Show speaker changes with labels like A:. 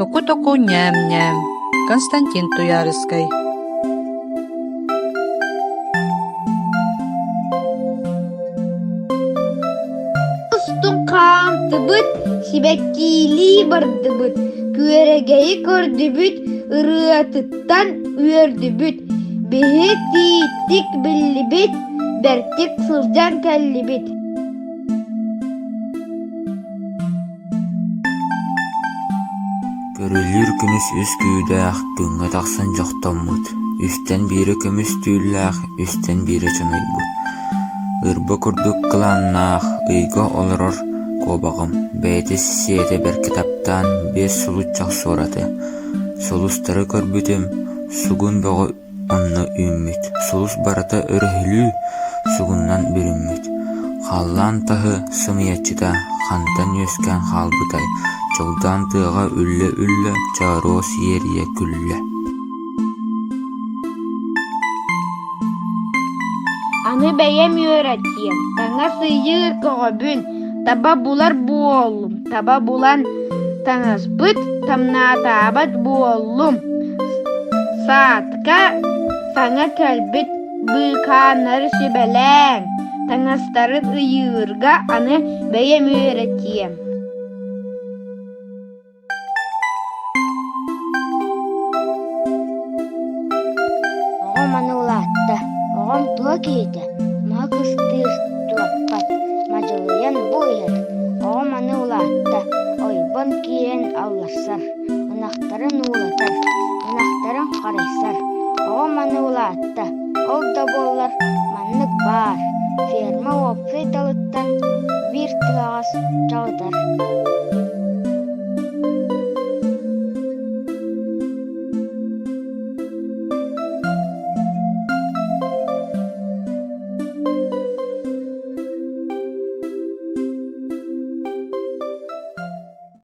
A: Току-току ням-ням. К.Туйарский.
B: Қамтыбыт, сибәккили бардыбыт, күәрәгәйі көрдібіт, ұрыатыттан өрдібіт, бәхі титтік білібіт, бәртік сылжан кәлібіт.
C: Көрілер күміс үс күйдәқ, күнгі тақсын жоқтамыд. Үстен бері күміс түйіләқ, үстен бері чынайбыд. Ырбы күрдік қыланнақ, ұйға олырыр кобағым. Бәйтіс сиеті бір кітаптан бес сұлытчақ сораты. Сұлыстары көрбітім, сұғын бұғы онны үйміт. Сұлыс барыта үрхілі, сұғыннан бүрімміт. Қаллан тағы сымиятчыда, қантан өскен қалбытай. Чолдан тыға үлі-үлі, чарос ерие күлі.
B: Аны бәйем өйрәтем, таңа сыйыр көғөбүн, таба булар болум, таба булан таңас быт, тамна табат болум. Саатка таңа кәлбіт бұйқаныр шебеләң, таңастарын ыйырға аны бәйем өйрәтем. Оғым аны улатты, оғым туа кейді, мағыстыр туаппат, мажылыян бойыр. Оғым аны улатты, ойбон кейін ауларсар, ұнақтарын улатар, ұнақтарын қарайсар. Оғым аны улатты, ол да болар, маннық бар, ферма опсай талыттан бір тылағас жалдар.